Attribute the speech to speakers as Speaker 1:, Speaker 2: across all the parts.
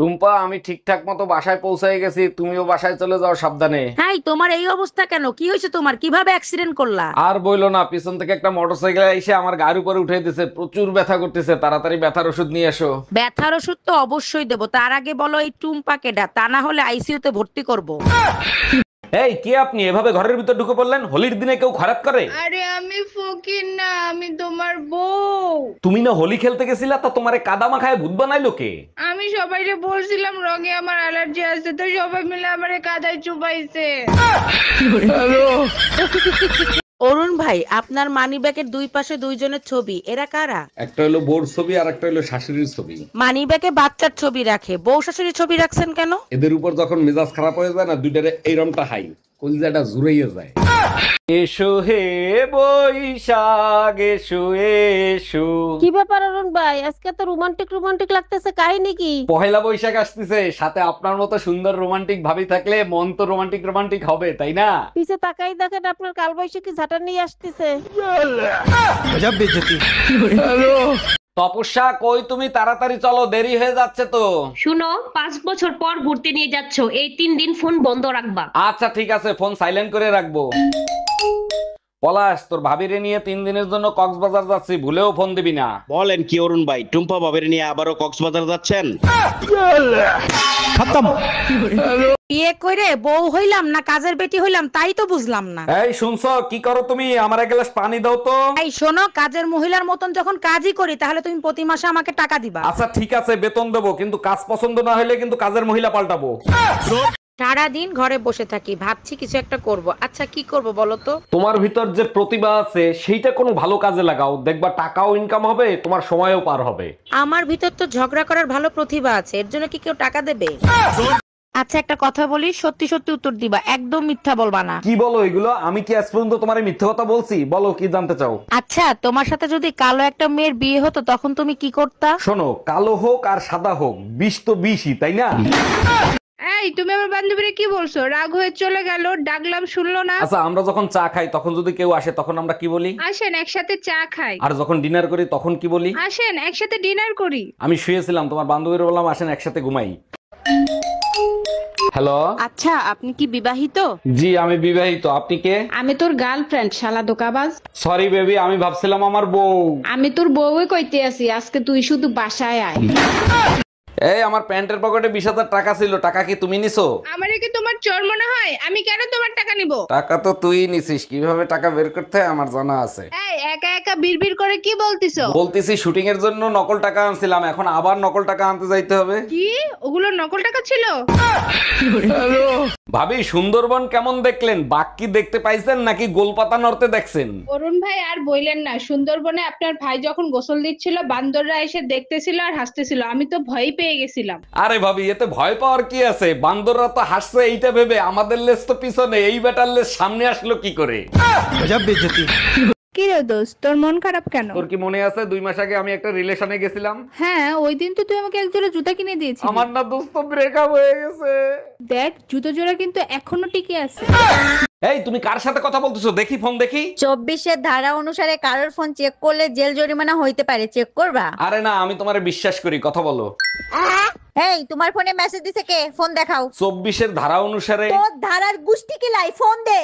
Speaker 1: টুম্পা, আমি ঠিকঠাক মতো বাসায় পৌঁছে গেছি, তুমিও বাসায় চলে যাও সাবধানে।
Speaker 2: হাই, তোমার এই অবস্থা কেন? কি হয়েছে তোমার? কিভাবে অ্যাক্সিডেন্ট করলা?
Speaker 1: আর বইলো না, পিছন থেকে একটা মোটরসাইকেল এসে আমার গাড়ির উপরে উঠে দিছে, প্রচুর ব্যথা করতেছে, তাড়াতাড়ি ব্যথার ওষুধ নিয়ে এসো।
Speaker 2: ব্যথার ওষুধ তো অবশ্যই দেবো, তার আগে বলো এই টুম্পা কেডা, তা না হলে আইসিইউতে ভর্তি করব।
Speaker 1: এই কে আপনি? এভাবে ঘরের ভিতর ঢুকে পড়লেন? হোলির দিনে কেউ খারাপ করে?
Speaker 3: আরে আমি ফকির না, আমি তোমার বউ।
Speaker 1: তুমি না হোলি খেলতে গেছিলা, তা তোমারে কাদা মাখায় ভূত বানাইলো কে?
Speaker 3: আমি সবাইকে বলছিলাম রঙে আমার অ্যালার্জি আছে, তো সবাই মিলে আমারে কাদায় চুবাইছে।
Speaker 2: অরুণ ভাই, আপনার মানি ব্যাগের দুই পাশে দুইজনের ছবি, এরা কারা?
Speaker 1: একটা হলো বোর ছবি আর একটা হলো শাশুড়ির ছবি।
Speaker 2: মানি ব্যাগে বাচ্চার ছবি রাখে, বউ শাশুড়ির ছবি রাখছেন কেন?
Speaker 1: এদের উপর যখন মেজাজ খারাপ হয়ে যায় না, দুইটারে এইরমটা হাই কলিজাটা জুড়াইয়া যায়। এসো হে বৈশাখ এসো এসো।
Speaker 4: কি ব্যাপার অরুণ ভাই, আজকে তো রোমান্টিক রোমান্টিক লাগতেছে, কাহিনী কি?
Speaker 1: পহেলা বৈশাখ আসতেছে, সাথে আপনার মতো সুন্দর রোমান্টিক ভাবি থাকলে মন তো রোমান্টিক রোমান্টিক হবে, তাই না?
Speaker 4: পিছে তাকাই দেখেন আপনার কালবৈশাখী ঝাঁটা নিয়ে আসতেছে।
Speaker 1: তপস্যা, কই তুমি? তাড়াতাড়ি চলো, দেরি হয়ে যাচ্ছে তো।
Speaker 5: শুনো, 5 বছর পর ঘুরতে নিয়ে যাচ্ছ, এই 3 দিন ফোন বন্ধ রাখবা।
Speaker 1: আচ্ছা ঠিক আছে, ফোন সাইলেন্ট করে রাখবো। পলাশ, তোর ভাবিরে নিয়ে 3 দিনের জন্য কক্সবাজার যাচ্ছি, ভুলেও ফোন দিবি না।
Speaker 6: বলেন কি অরুণ ভাই, টুম্পা বাবের নিয়ে আবারও কক্সবাজার যাচ্ছেন?
Speaker 2: বিয়ে করে বউ হইলাম না কাজের বেটি হইলাম তাই তো বুঝলাম না।
Speaker 1: এই শুনছো, কি করো তুমি? আমার এক গ্লাস পানি দাও তো।
Speaker 2: এই শোনো, কাজের মহিলার মতন যখন কাজই করি তাহলে তুমি প্রতি মাসে আমাকে টাকা দিবা।
Speaker 1: আচ্ছা ঠিক আছে, বেতন দেবো, কিন্তু কাজ পছন্দ না হলে কিন্তু কাজের মহিলা পাল্টাবো।
Speaker 2: সারাদিন ঘরে বসে থাকি, ভাবছি কিছু একটা করব। আচ্ছা কি করব বলো তো?
Speaker 1: তোমার ভিতর যে প্রতিভা আছে সেইটা কোনো ভালো কাজে লাগাও, দেখবা টাকাও ইনকাম হবে, তোমার সময়ও পার হবে।
Speaker 2: আমার ভিতর তো ঝগড়া করার ভালো প্রতিভা আছে, এর জন্য কি কেউ টাকা দেবে? আচ্ছা একটা কথা বলি, সত্যি সত্যি উত্তর দিবা, একদম মিথ্যা বলবা না।
Speaker 1: কি বলো এগুলো? আমি কি আজ পর্যন্ত তোমার মিথ্যে কথা বলছি? বলো কি জানতে চাও।
Speaker 2: আচ্ছা, তোমার সাথে যদি কালো একটা মেয়ের বিয়ে হতো তখন তুমি কি করতা?
Speaker 1: শোনো, কালো হোক আর সাদা হোক, বিষ তো বিষই, তাই না?
Speaker 3: এই তুমি আমার বান্ধবীরে কি বলছো? রাগ হয়ে চলে গেল, ডাকলাম শুনলো না।
Speaker 1: আচ্ছা, আমরা যখন চা খাই তখন যদি কেউ আসে তখন আমরা কি বলি?
Speaker 3: আসেন একসাথে চা খাই।
Speaker 1: আর যখন ডিনার করি তখন কি বলি?
Speaker 3: আসেন একসাথে ডিনার করি।
Speaker 1: আমি শুয়েছিলাম, তোমার বান্ধবীর বললাম আসেন একসাথে ঘুমাই। হ্যালো।
Speaker 7: আচ্ছা, আপনি কি বিবাহিত?
Speaker 1: জি আমি বিবাহিত, আপনি কে?
Speaker 7: আমি তোর গার্লফ্রেন্ড, শালা দোকাবাজ।
Speaker 1: সরি বেবি, আমি ভাবছিলাম আমার বউ।
Speaker 7: আমি তোর বউই কইতে আছি, আজকে তুই শুধু বাসায় আয়।
Speaker 1: এই আমার প্যান্টের পকেটে 20,000 টাকা ছিল, টাকা কি তুমি নিছো?
Speaker 3: আমারে কি তোমার চোর মনে হয়? আমি কেন তোমার টাকা নিব?
Speaker 1: টাকা তো তুই নিছিস, কিভাবে টাকা বের করতে হয় আমার জানা আছে।
Speaker 3: এই একা একা বিড়বিড় করে কি বলতিছো?
Speaker 1: বলতেছি শুটিং এর জন্য নকল টাকা আনছিলাম, এখন আবার নকল টাকা আনতে যাইতে হবে।
Speaker 3: কি ওগুলো নকল টাকা ছিল?
Speaker 1: ভাবি, সুন্দরবন কেমন দেখলেন? বাঘ কি দেখতে পাইছেন নাকি গোলপাতা নড়তে দেখছেন?
Speaker 3: অরুণ ভাই আর বইলেন না, সুন্দরবনে আপনার ভাই যখন গোসল দিচ্ছিল বান্দররা এসে দেখতেছিল আর হাসতেছিল, আমি তো ভয় পেয়ে গেছিলাম।
Speaker 1: আরে ভাবি, এতে ভয় পাওয়ার কি আছে? বান্দররা তো হাসছে এইটা ভেবে, আমাদের লেজ তো পিছনে, এই বেটার লেজ সামনে আসলো কি করে?
Speaker 3: কি রে দোস্ত, তোর মন খারাপ কেন?
Speaker 1: তোর কি মনে আছে 2 মাস আগে আমি একটা রিলেশনে গেছিলাম?
Speaker 3: হ্যাঁ, ওই দিন তো তুই আমাকে এক জোড়া জুতা কিনে দিয়েছিস।
Speaker 1: আমার না দোস্ত ব্রেকআপ হয়ে গেছে।
Speaker 3: দেখ জুতো জোড়া কিন্তু এখনো টিকে আছে।
Speaker 1: এই তুমি কার সাথে কথা বলতেছো? দেখি ফোন দেখি।
Speaker 8: 24-এর ধারা অনুসারে কারোর ফোন চেক করলে জেল জরিমানা হইতে পারে, চেক করবা?
Speaker 1: আরে না, আমি তোমারে বিশ্বাস করি, কথা বলো।
Speaker 8: এই তোমার ফোনে মেসেজ দিছে কে? ফোন দেখাও।
Speaker 1: 24-এর ধারা অনুসারে।
Speaker 8: তোর ধারার গুষ্টি কি লাই, ফোন দে।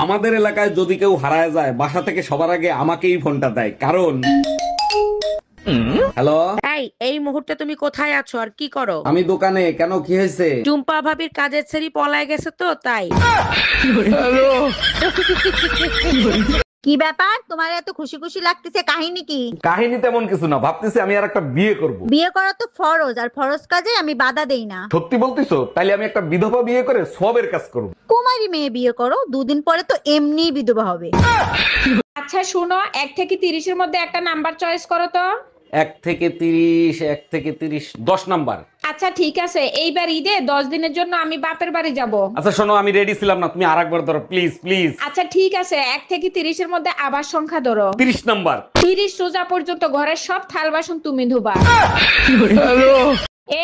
Speaker 1: আমাদের এলাকায় যদি কেউ হারায় যায়, বাসা থেকে সবার আগে আমাকেই ফোনটা দেয়, কারণ হ্যালো।
Speaker 2: এই মুহূর্তে তুমি কোথায় আছো আর কি করো?
Speaker 1: আমি দোকানে। কেন, কি হয়েছে?
Speaker 2: টুম্পা ভাবির কাজের ছেড়ি পলায় গেছে তো তাই।
Speaker 8: কি ব্যাপার, তোমার এত খুশি খুশি লাগতেছে, কাহিনী কি?
Speaker 1: কাহিনী তেমন কিছু না, ভাবতেছি আমি আর একটা বিয়ে করব।
Speaker 8: বিয়ে করা তো ফরজ, আর ফরজ কাজে আমি বাধা দেই না।
Speaker 1: সত্যি বলতিছো? তাইলে আমি একটা বিধবা বিয়ে করে সবের কাজ করব।
Speaker 8: কুমারী মেয়ে বিয়ে করো, 2 দিন পরে তো এমনি বিধবা হবে।
Speaker 7: আচ্ছা শুনো, 1 থেকে 30-এর মধ্যে একটা নাম্বার চয়েস করো তো।
Speaker 1: 1 থেকে 30, 1 থেকে 30, 10 নাম্বার।
Speaker 7: আচ্ছা ঠিক আছে, এইবার ঈদে 10 দিনের জন্য আমি বাপের বাড়ি যাব।
Speaker 1: আচ্ছা শোনো, আমি রেডি ছিলাম না, তুমি আরেকবার ধরো প্লিজ প্লিজ।
Speaker 7: আচ্ছা ঠিক আছে, 1 থেকে 30-এর মধ্যে আবার সংখ্যা ধরো।
Speaker 1: 30 নাম্বার।
Speaker 7: 30 রোজা পর্যন্ত ঘরের সব থাল বাসন তুমি ধুবা।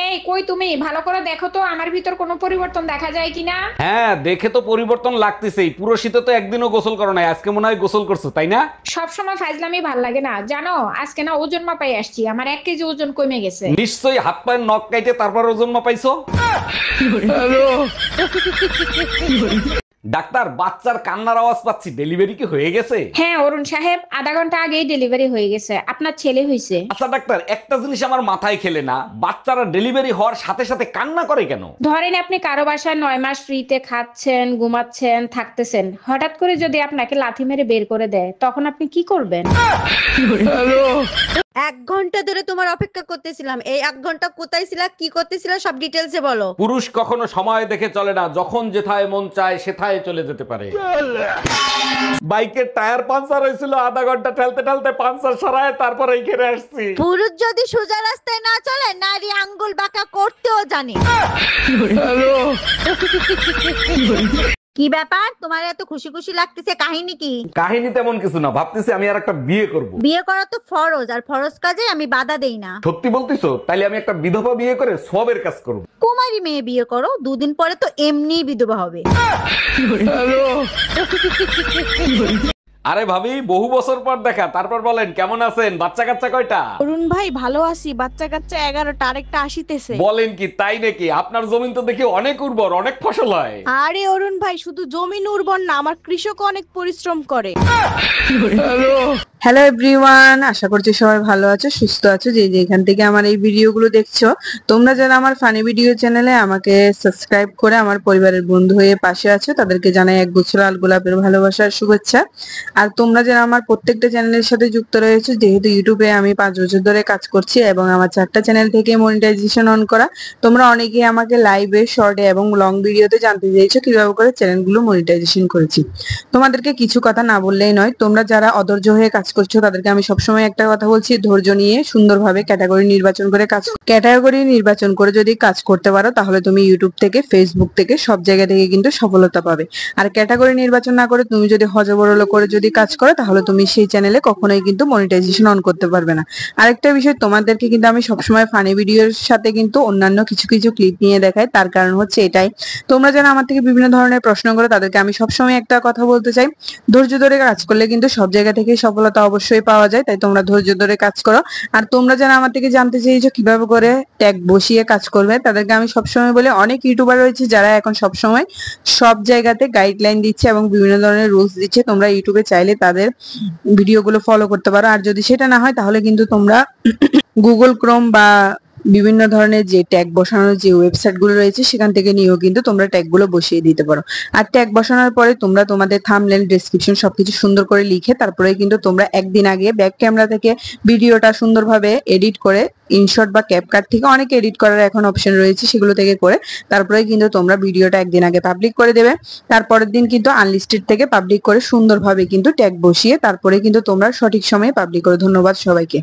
Speaker 7: এই এই কই তুমি, ভালো করে দেখো তো আমার ভিতর কোনো পরিবর্তন দেখা যায় কিনা।
Speaker 1: হ্যাঁ, দেখে তো পরিবর্তন লাগতেছেই। পুরো শীতে তো একদিনও গোসল করো নাই, আজকে মনে হয় গোসল করছো, তাই না?
Speaker 7: সব সময় ফাজলামি ভাল লাগে না জানো, আজকে না ওজন মাপাই আসছি, আমার 1 কেজি ওজন কমে গেছে।
Speaker 1: নিশ্চয়ই হাত পায়ের নখ কাইটে তারপর ওজন মাপাইছো। ডাক্তার, বাচ্চার কান্নার আওয়াজ পাচ্ছি, ডেলিভারি কি হয়ে গেছে?
Speaker 7: হ্যাঁ অরুণ সাহেব, আধা ঘন্টা আগেই ডেলিভারি হয়ে গেছে, আপনার ছেলে হয়েছে।
Speaker 1: আচ্ছা ডাক্তার, একটা জিনিস আমার মাথায় খেলে না, বাচ্চারা ডেলিভারি হওয়ার সাথে সাথে কান্না করে কেন?
Speaker 7: ধরেন আপনি কারো বাসায় 9 মাস ফ্রিতে খাচ্ছেন, ঘুমাচ্ছেন, থাকতেছেন, হঠাৎ করে যদি আপনাকে লাথি মেরে বের করে দেয়, তখন আপনি কি করবেন?
Speaker 8: 1 ঘন্টা ধরে তোমার অপেক্ষা করতেছিলাম, এই 1 ঘন্টা কোথায় ছিলা, কি করতেছিলা, সব ডিটেলসে বলো।
Speaker 1: পুরুষ কখনো সময় দেখে চলে না, যখন যেথায় মন চায় সেথায় চলে যেতে পারে। বাইকের টায়ার পাঞ্চার হয়েছিল, আধা ঘন্টা ঠেলতে ঠেলতে পাঞ্চার সরায় তারপর এইখানে আসছি।
Speaker 8: পুরুষ যদি সোজা রাস্তায় না চলে, নারী আঙ্গুল বাঁকা করতেও জানে। কি ব্যাপার, তোমার এত খুশি খুশি লাগতেছে, কাহিনী কি?
Speaker 1: কাহিনী তেমন কিছু না, ভাবতেছি আমি আর একটা বিয়ে করব।
Speaker 8: বিয়ে করা তো ফরজ, আর ফরজ কাজে আমি বাধা দেই না।
Speaker 1: সত্যি বলতিছো? তাইলে আমি একটা বিধবা বিয়ে করে সবের কাজ করব।
Speaker 8: কুমারী মেয়ে বিয়ে করো, 2 দিন পরে তো এমনিই বিধবা হবে।
Speaker 1: আরে ভাবি, বহু বছর পর দেখা, তারপর বলেন কেমন আছেন? বাচ্চা কাচ্চা কয়টা?
Speaker 4: অরুণ ভাই ভালো আছি, বাচ্চা কাচ্চা 11টা, আরেকটা আসিতেছে।
Speaker 1: বলেন কি, তাই নাকি? আপনার জমিন তো দেখি অনেক উর্বর, অনেক ফসল হয়।
Speaker 4: আরে অরুণ ভাই, শুধু জমিন উর্বর না, আমার কৃষক অনেক পরিশ্রম করে।
Speaker 9: হ্যালো এভরিওয়ান, আশা করছি সবাই ভালো আছো, সুস্থ আছো। যে যেখান থেকে আমার এই ভিডিওগুলো দেখছো, তোমরা যারা আমার ফানি ভিডিও চ্যানেলে আমাকে সাবস্ক্রাইব করে আমার পরিবারের বন্ধু হয়ে পাশে আছো, তাদেরকে জানাই 1 গুচ্ছ লাল গোলাপের ভালোবাসার শুভেচ্ছা। আর তোমরা যারা আমার প্রত্যেকটা চ্যানেলের সাথে যুক্ত রয়েছে, যেহেতু ইউটিউবে আমি 5 বছর ধরে কাজ করছি এবং আমার 4টা চ্যানেল থেকে মনিটাইজেশন অন করা, তোমরা অনেকেই আমাকে লাইভে, শর্টে এবং লং ভিডিওতে জানতে চাইছো কিভাবে করে চ্যানেলগুলো মনিটাইজেশন করেছি। তোমাদেরকে কিছু কথা না বললেই নয়, তোমরা যারা অধৈর্য হয়ে কাজ করছো তাদেরকে আমি সবসময় একটা কথা বলছি, ধৈর্য নিয়ে সুন্দরভাবে ক্যাটাগরি নির্বাচন করে যদি কাজ করতে পারো, তাহলে তুমি ইউটিউব থেকে, ফেসবুক থেকে, সব জায়গা থেকে কিন্তু সফলতা পাবে। আর ক্যাটাগরি নির্বাচন না করে তুমি যদি হজবরল করে যদি কাজ করো, তাহলে তুমি সেই চ্যানেলে কখনোই কিন্তু মনিটাইজেশন অন করতে পারবে না। আরেকটা বিষয়, তোমাদেরকে কিন্তু আমি সবসময় ফানি ভিডিওর সাথে কিন্তু অন্যান্য কিছু কিছু ক্লিপ নিয়ে দেখাই, তার কারণ হচ্ছে এটাই, তোমরা যারা আমার থেকে বিভিন্ন ধরনের প্রশ্ন করো তাদেরকে আমি সবসময় একটা কথা বলতে চাই, ধৈর্য ধরে কাজ করলে কিন্তু সব জায়গা থেকে সফলতা অবশ্যই পাওয়া যায়। তাই তোমরা ধৈর্য ধরে কাজ করো। আর তোমরা যারা আমার থেকে জানতে চাইছো কিভাবে করে ট্যাগ বসিয়ে কাজ করবে, তাদেরকে আমি সবসময় বলি, অনেক ইউটিউবার রয়েছে যারা এখন সবসময় সব জায়গাতে গাইডলাইন দিচ্ছে এবং বিভিন্ন ধরনের রুলস দিচ্ছে। তোমরা ইউটিউবে চাইলে তাদের ভিডিওগুলো ফলো করতে পারো। আর যদি সেটা না হয়, তাহলে কিন্তু তোমরা গুগল ক্রোম বা বিভিন্ন ধরনের যে ট্যাগ বসানোর যে ওয়েবসাইট গুলো রয়েছে, সেখান থেকে নিয়েও কিন্তু তোমরা ট্যাগ গুলো বসিয়ে দিতে পারো। আর ট্যাগ বসানোর পরে তোমরা তোমাদের থাম্বনেল, ডেসক্রিপশন সবকিছু সুন্দর করে লিখে তারপরে কিন্তু তোমরা একদিন আগে ব্যাক ক্যামেরা থেকে ভিডিওটা সুন্দরভাবে এডিট করে, ইনশট বা ক্যাপকাট থেকে অনেক এডিট করার এখন অপশন রয়েছে, সেগুলো থেকে করে তারপরে কিন্তু তোমরা ভিডিওটা একদিন আগে পাবলিক করে দেবে। তারপরের দিন কিন্তু আনলিস্টেড থেকে পাবলিক করে সুন্দরভাবে কিন্তু ট্যাগ বসিয়ে তারপরে কিন্তু তোমরা সঠিক সময়ে পাবলিক করো। ধন্যবাদ সবাইকে।